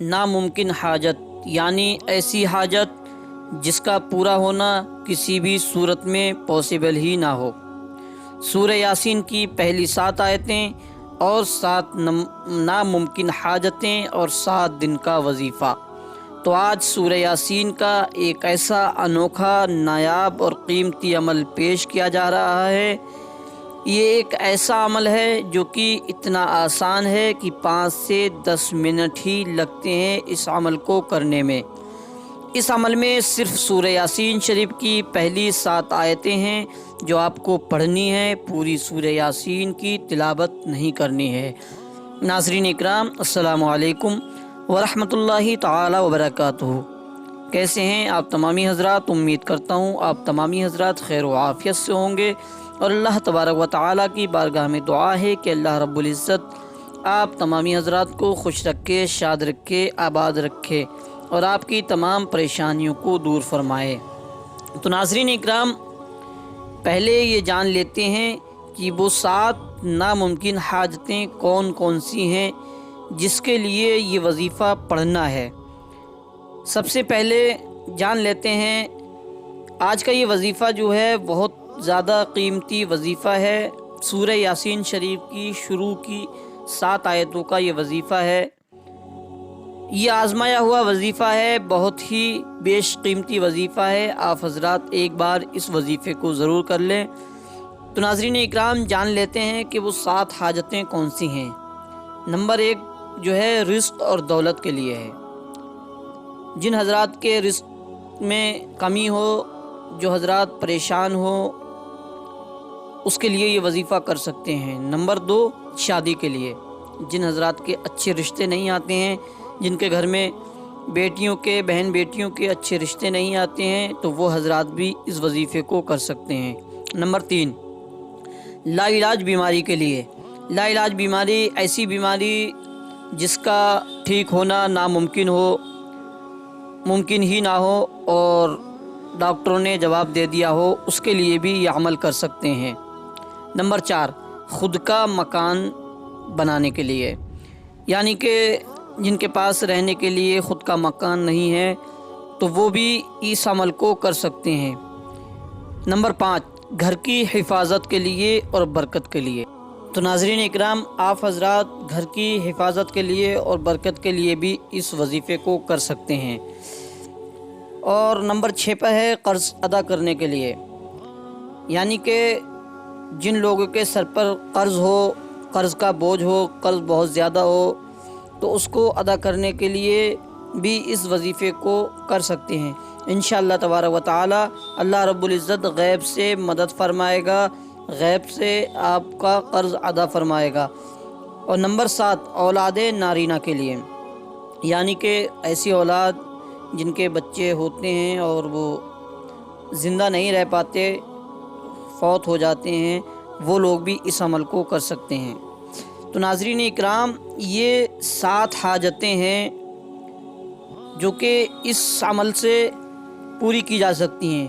ناممکن حاجت یعنی ایسی حاجت جس کا پورا ہونا کسی بھی صورت میں پاسبل ہی نہ ہو۔ سورہ یاسین کی پہلی 7 آیتیں اور 7 ناممکن حاجتیں اور 7 دن کا وظیفہ۔ تو آج سورہ یاسین کا ایک ایسا انوکھا، نایاب اور قیمتی عمل پیش کیا جا رہا ہے۔ یہ ایک ایسا عمل ہے جو کہ اتنا آسان ہے کہ 5 سے 10 منٹ ہی لگتے ہیں اس عمل کو کرنے میں۔ اس عمل میں صرف سورہ یاسین شریف کی پہلی 7 آیتیں ہیں جو آپ کو پڑھنی ہے، پوری سورہ یاسین کی تلاوت نہیں کرنی ہے۔ ناظرین اکرام، السلام علیکم ورحمۃ اللہ تعالی وبرکاتہ۔ کیسے ہیں آپ تمامی حضرات؟ امید کرتا ہوں آپ تمامی حضرات خیر و عافیت سے ہوں گے، اور اللہ تبارک و تعالیٰ کی بارگاہ میں دعا ہے کہ اللہ رب العزت آپ تمامی حضرات کو خوش رکھے، شاد رکھے، آباد رکھے اور آپ کی تمام پریشانیوں کو دور فرمائے۔ تو ناظرین اکرام، پہلے یہ جان لیتے ہیں کہ وہ 7 ناممکن حاجتیں کون کون سی ہیں جس کے لیے یہ وظیفہ پڑھنا ہے۔ سب سے پہلے جان لیتے ہیں، آج کا یہ وظیفہ جو ہے بہت زیادہ قیمتی وظیفہ ہے۔ سورہ یاسین شریف کی شروع کی 7 آیتوں کا یہ وظیفہ ہے۔ یہ آزمایا ہوا وظیفہ ہے، بہت ہی بیش قیمتی وظیفہ ہے۔ آپ حضرات ایک بار اس وظیفے کو ضرور کر لیں۔ تو ناظرین اکرام، جان لیتے ہیں کہ وہ 7 حاجتیں کون سی ہیں۔ نمبر 1 جو ہے رزق اور دولت کے لیے ہے۔ جن حضرات کے رزق میں کمی ہو، جو حضرات پریشان ہو، اس کے لیے یہ وظیفہ کر سکتے ہیں۔ نمبر 2 شادی کے لیے، جن حضرات کے اچھے رشتے نہیں آتے ہیں، جن کے گھر میں بیٹیوں کے، بہن بیٹیوں کے اچھے رشتے نہیں آتے ہیں، تو وہ حضرات بھی اس وظیفے کو کر سکتے ہیں۔ نمبر 3 لا علاج بیماری کے لیے۔ لا علاج بیماری ایسی بیماری جس کا ٹھیک ہونا ناممکن ہو، ممکن ہی نہ ہو، اور ڈاکٹروں نے جواب دے دیا ہو، اس کے لیے بھی یہ عمل کر سکتے ہیں۔ نمبر 4 خود کا مکان بنانے کے لیے، یعنی کہ جن کے پاس رہنے کے لیے خود کا مکان نہیں ہے تو وہ بھی اس عمل کو کر سکتے ہیں۔ نمبر 5 گھر کی حفاظت کے لیے اور برکت کے لیے۔ تو ناظرین اکرام، آپ حضرات گھر کی حفاظت کے لیے اور برکت کے لیے بھی اس وظیفے کو کر سکتے ہیں۔ اور نمبر 6 پر ہے قرض ادا کرنے کے لیے، یعنی کہ جن لوگوں کے سر پر قرض ہو، قرض کا بوجھ ہو، قرض بہت زیادہ ہو، تو اس کو ادا کرنے کے لیے بھی اس وظیفے کو کر سکتے ہیں۔ انشاءاللہ تبارک و تعالی اللہ رب العزت غیب سے مدد فرمائے گا، غیب سے آپ کا قرض ادا فرمائے گا۔ اور نمبر 7 اولاد نارینہ کے لیے، یعنی کہ ایسی اولاد جن کے بچے ہوتے ہیں اور وہ زندہ نہیں رہ پاتے، فوت ہو جاتے ہیں، وہ لوگ بھی اس عمل کو کر سکتے ہیں۔ تو ناظرین اکرام، یہ 7 حاجتیں ہیں جو کہ اس عمل سے پوری کی جا سکتی ہیں۔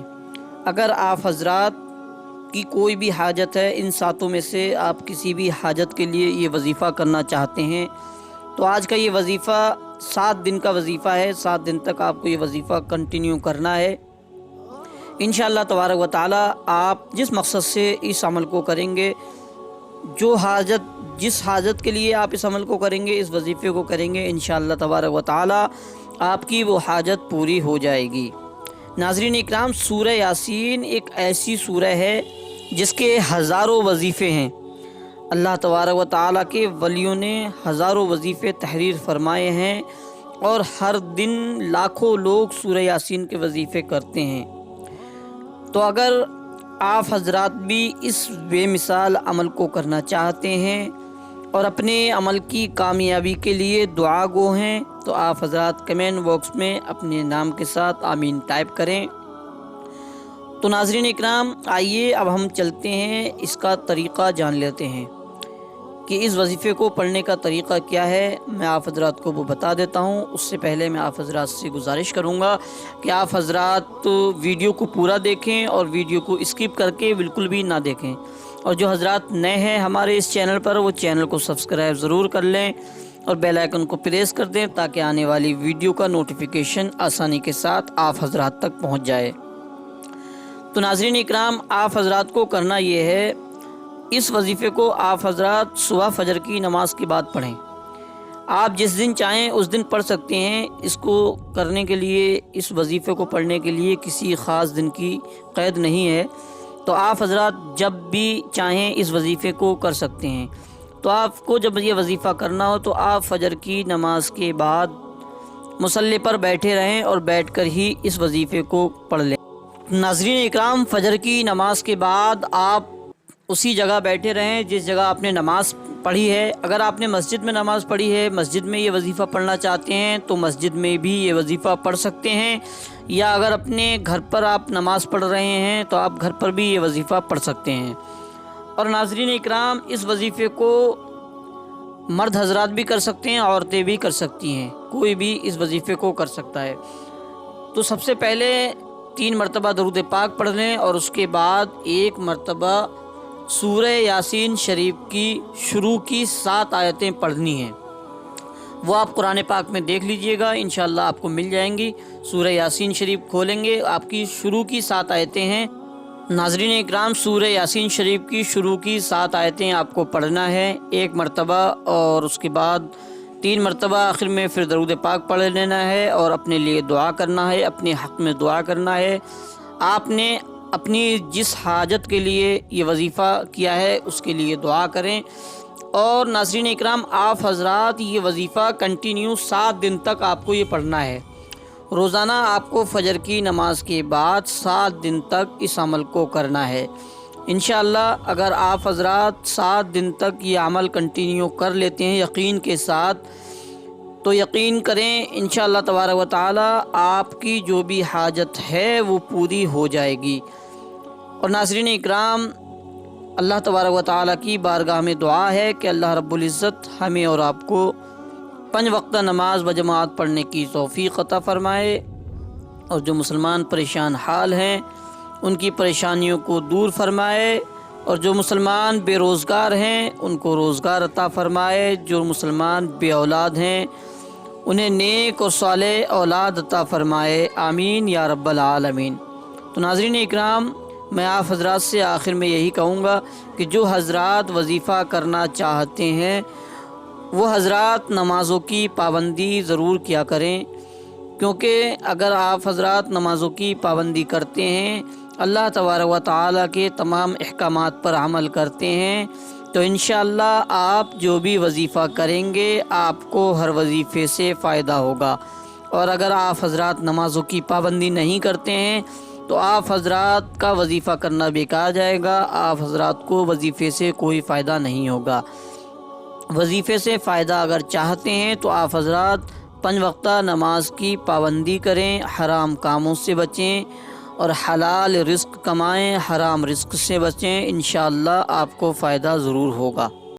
اگر آپ حضرات کی کوئی بھی حاجت ہے، ان 7 میں سے آپ کسی بھی حاجت کے لیے یہ وظیفہ کرنا چاہتے ہیں، تو آج کا یہ وظیفہ 7 دن کا وظیفہ ہے۔ 7 دن تک آپ کو یہ وظیفہ کنٹینیو کرنا ہے۔ انشاءاللہ تبارک و تعالی آپ جس مقصد سے اس عمل کو کریں گے، جس حاجت کے لیے آپ اس عمل کو کریں گے، اس وظیفے کو کریں گے، انشاءاللہ تبارک و تعالی آپ کی وہ حاجت پوری ہو جائے گی۔ ناظرین اکرام، سورہ یاسین ایک ایسی سورہ ہے جس کے ہزاروں وظیفے ہیں۔ اللہ تبارک و تعالیٰ کے ولیوں نے ہزاروں وظیفے تحریر فرمائے ہیں، اور ہر دن لاکھوں لوگ سورہ یاسین کے وظیفے کرتے ہیں۔ تو اگر آپ حضرات بھی اس بے مثال عمل کو کرنا چاہتے ہیں اور اپنے عمل کی کامیابی کے لیے دعا گو ہیں، تو آپ حضرات کمنٹ باکس میں اپنے نام کے ساتھ آمین ٹائپ کریں۔ تو ناظرین اکرام، آئیے اب ہم چلتے ہیں، اس کا طریقہ جان لیتے ہیں کہ اس وظیفے کو پڑھنے کا طریقہ کیا ہے۔ میں آپ حضرات کو وہ بتا دیتا ہوں۔ اس سے پہلے میں آپ حضرات سے گزارش کروں گا کہ آپ حضرات ویڈیو کو پورا دیکھیں اور ویڈیو کو اسکپ کر کے بالکل بھی نہ دیکھیں، اور جو حضرات نئے ہیں ہمارے اس چینل پر، وہ چینل کو سبسکرائب ضرور کر لیں اور بیل آئکن کو پریس کر دیں تاکہ آنے والی ویڈیو کا نوٹیفیکیشن آسانی کے ساتھ آپ حضرات تک پہنچ جائے۔ تو ناظرین اکرام، آپ حضرات کو کرنا یہ ہے، اس وظیفے کو آپ حضرات صبح فجر کی نماز کے بعد پڑھیں۔ آپ جس دن چاہیں اس دن پڑھ سکتے ہیں۔ اس کو کرنے کے لیے، اس وظیفے کو پڑھنے کے لیے کسی خاص دن کی قید نہیں ہے، تو آپ حضرات جب بھی چاہیں اس وظیفے کو کر سکتے ہیں۔ تو آپ کو جب یہ وظیفہ کرنا ہو تو آپ فجر کی نماز کے بعد مصلی پر بیٹھے رہیں اور بیٹھ کر ہی اس وظیفے کو پڑھ لیں۔ ناظرین اکرام، فجر کی نماز کے بعد آپ اسی جگہ بیٹھے رہیں جس جگہ آپ نے نماز پڑھی ہے۔ اگر آپ نے مسجد میں نماز پڑھی ہے، مسجد میں یہ وظیفہ پڑھنا چاہتے ہیں تو مسجد میں بھی یہ وظیفہ پڑھ سکتے ہیں، یا اگر اپنے گھر پر آپ نماز پڑھ رہے ہیں تو آپ گھر پر بھی یہ وظیفہ پڑھ سکتے ہیں۔ اور ناظرین اکرام، اس وظیفے کو مرد حضرات بھی کر سکتے ہیں، عورتیں بھی کر سکتی ہیں، کوئی بھی اس وظیفے کو کر سکتا ہے۔ تو سب سے پہلے 3 مرتبہ درود پاک پڑھ لیں اور اس کے بعد 1 مرتبہ سورہ یاسین شریف کی شروع کی 7 آیتیں پڑھنی ہیں۔ وہ آپ قرآن پاک میں دیکھ لیجئے گا، انشاءاللہ آپ کو مل جائیں گی۔ سورہ یاسین شریف کھولیں گے، آپ کی شروع کی 7 آیتیں ہیں۔ ناظرین اکرام، سورہ یاسین شریف کی شروع کی 7 آیتیں آپ کو پڑھنا ہے 1 مرتبہ، اور اس کے بعد 3 مرتبہ آخر میں پھر درود پاک پڑھ لینا ہے اور اپنے لیے دعا کرنا ہے، اپنے حق میں دعا کرنا ہے۔ آپ نے اپنی جس حاجت کے لیے یہ وظیفہ کیا ہے اس کے لیے دعا کریں۔ اور ناظرین اکرام، آپ حضرات یہ وظیفہ کنٹینیو 7 دن تک آپ کو یہ پڑھنا ہے۔ روزانہ آپ کو فجر کی نماز کے بعد 7 دن تک اس عمل کو کرنا ہے۔ انشاءاللہ اگر آپ حضرات 7 دن تک یہ عمل کنٹینیو کر لیتے ہیں یقین کے ساتھ، تو یقین کریں انشاءاللہ تبارک و تعالی آپ کی جو بھی حاجت ہے وہ پوری ہو جائے گی۔ اور ناظرین اکرام، اللہ تبارک و تعالی کی بارگاہ میں دعا ہے کہ اللہ رب العزت ہمیں اور آپ کو 5 وقتہ نماز بجماعت پڑھنے کی توفیق عطا فرمائے، اور جو مسلمان پریشان حال ہیں ان کی پریشانیوں کو دور فرمائے، اور جو مسلمان بے روزگار ہیں ان کو روزگار عطا فرمائے، جو مسلمان بے اولاد ہیں انہیں نیک اور صالح اولاد عطا فرمائے، آمین یا رب العالمین۔ تو ناظرین اکرام، میں آپ حضرات سے آخر میں یہی کہوں گا کہ جو حضرات وظیفہ کرنا چاہتے ہیں وہ حضرات نمازوں کی پابندی ضرور کیا کریں، کیونکہ اگر آپ حضرات نمازوں کی پابندی کرتے ہیں، اللہ تبارک و تعالیٰ کے تمام احکامات پر عمل کرتے ہیں، تو انشاءاللہ آپ جو بھی وظیفہ کریں گے آپ کو ہر وظیفے سے فائدہ ہوگا۔ اور اگر آپ حضرات نمازوں کی پابندی نہیں کرتے ہیں تو آپ حضرات کا وظیفہ کرنا بیکار جائے گا، آپ حضرات کو وظیفے سے کوئی فائدہ نہیں ہوگا۔ وظیفے سے فائدہ اگر چاہتے ہیں تو آپ حضرات 5 وقتہ نماز کی پابندی کریں، حرام کاموں سے بچیں اور حلال رزق کمائیں، حرام رزق سے بچیں، انشاءاللہ آپ کو فائدہ ضرور ہوگا۔